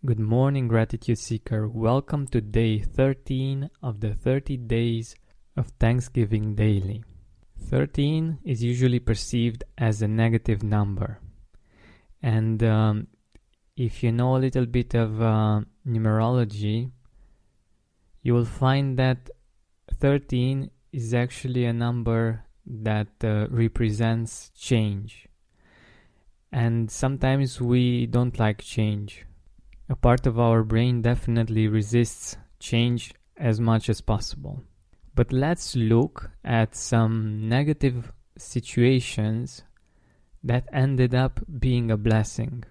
Good morning, Gratitude Seeker. Welcome to day 13 of the 30 days of Thanksgiving Daily. 13 is usually perceived as a negative number. And if you know a little bit of numerology, you will find that 13 is actually a number that represents change. And sometimes we don't like change. A part of our brain definitely resists change as much as possible. But let's look at some negative situations that ended up being a blessing.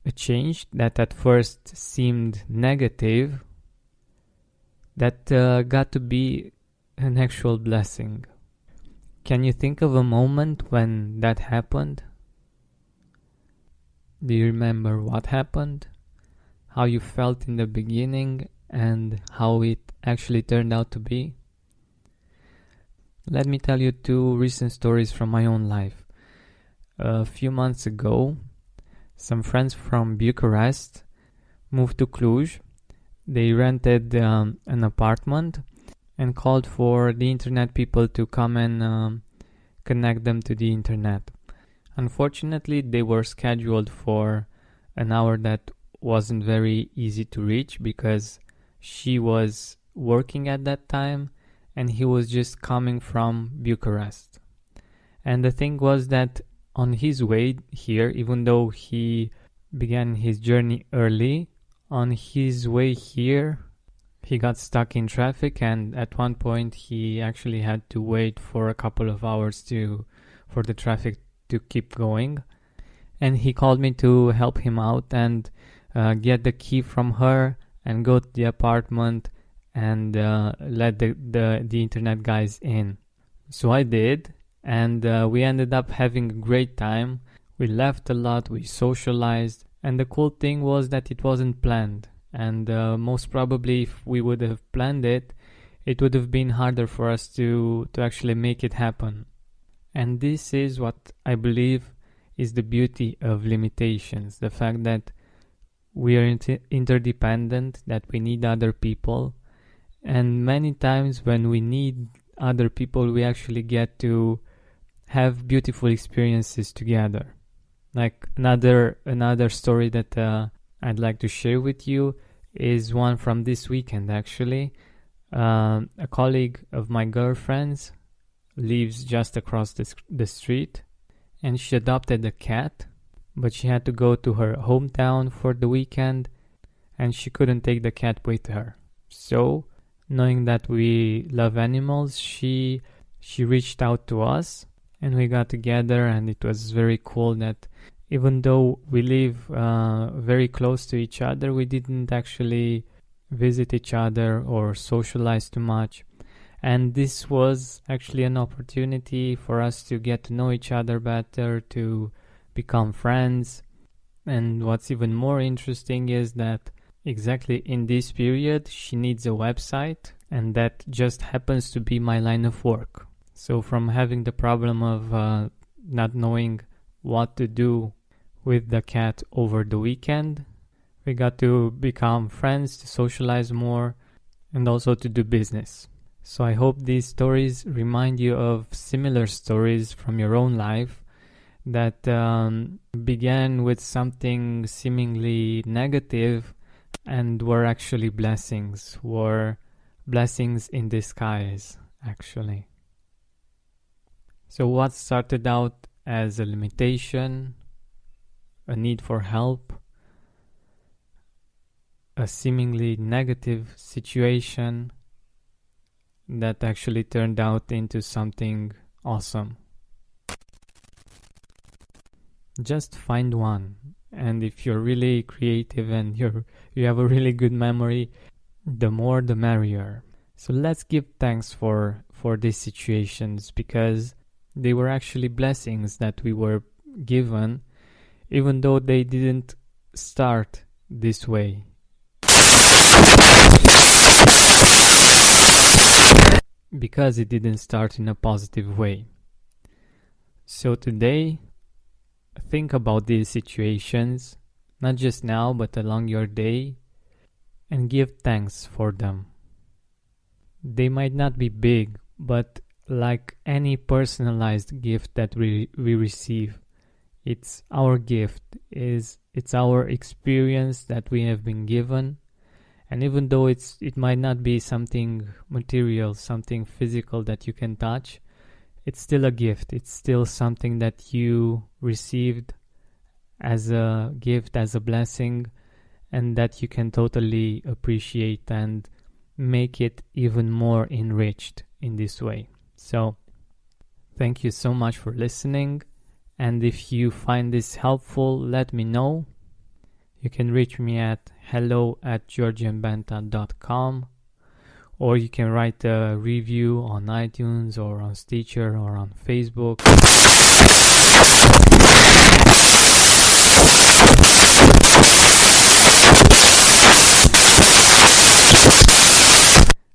A change that at first seemed negative that got to be an actual blessing. Can you think of a moment when that happened? Do you remember what happened? How you felt in the beginning and how it actually turned out to be? Let me tell you two recent stories from my own life. A few months ago, some friends from Bucharest moved to Cluj. They rented an apartment and called for the internet people to come and connect them to the internet. Unfortunately, they were scheduled for an hour that wasn't very easy to reach because she was working at that time and he was just coming from Bucharest. And the thing was that on his way here, even though he began his journey early, on his way here he got stuck in traffic, and at one point he actually had to wait for a couple of hours for the traffic to keep going. And he called me to help him out and get the key from her and go to the apartment and let the internet guys in. So I did, and we ended up having a great time. We laughed a lot, we socialized, and the cool thing was that it wasn't planned. And most probably if we would have planned it, it would have been harder for us to actually make it happen. And this is what I believe is the beauty of limitations. The fact that we are interdependent, that we need other people. And many times when we need other people, we actually get to have beautiful experiences together. Like another story that I'd like to share with you is one from this weekend actually. A colleague of my girlfriend's lives just across the street, and she adopted a cat, but she had to go to her hometown for the weekend and she couldn't take the cat with her. So, knowing that we love animals, she reached out to us and we got together, and it was very cool that even though we live very close to each other, we didn't actually visit each other or socialize too much. And this was actually an opportunity for us to get to know each other better, to become friends. And what's even more interesting is that exactly in this period she needs a website, and that just happens to be my line of work. So from having the problem of not knowing what to do with the cat over the weekend, we got to become friends, to socialize more, and also to do business. So I hope these stories remind you of similar stories from your own life that began with something seemingly negative and were actually blessings in disguise, actually. So what started out as a limitation, a need for help, a seemingly negative situation that actually turned out into something awesome. Just find one, and if you're really creative and you have a really good memory, the more the merrier. So let's give thanks for these situations, because they were actually blessings that we were given, even though they didn't start this way. Because it didn't start in a positive way. So today, think about these situations not just now, but along your day, and give thanks for them. They might not be big, but like any personalized gift that we receive, it's our gift, it's our experience that we have been given. And even though it might not be something material, something physical that you can touch, it's still a gift. It's still something that you received as a gift, as a blessing, and that you can totally appreciate and make it even more enriched in this way. So, thank you so much for listening. And if you find this helpful, let me know. You can reach me at hello@georgianbenta.com, or you can write a review on iTunes or on Stitcher or on Facebook.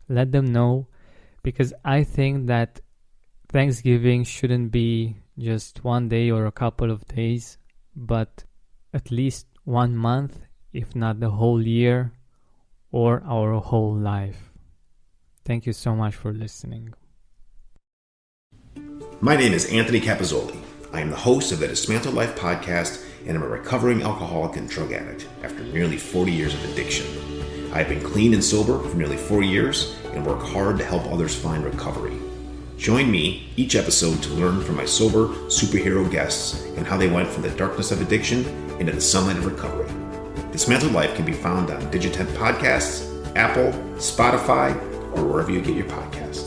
Let them know, because I think that Thanksgiving shouldn't be just one day or a couple of days, but at least 1 month, if not the whole year or our whole life. Thank you so much for listening. My name is Anthony Capizzoli. I am the host of the Dismantled Life podcast, and I'm a recovering alcoholic and drug addict after nearly 40 years of addiction. I have been clean and sober for nearly 4 years and work hard to help others find recovery. Join me each episode to learn from my sober superhero guests and how they went from the darkness of addiction into the sunlight of recovery. Dismantled Life can be found on Digitent Podcasts, Apple, Spotify, or wherever you get your podcasts.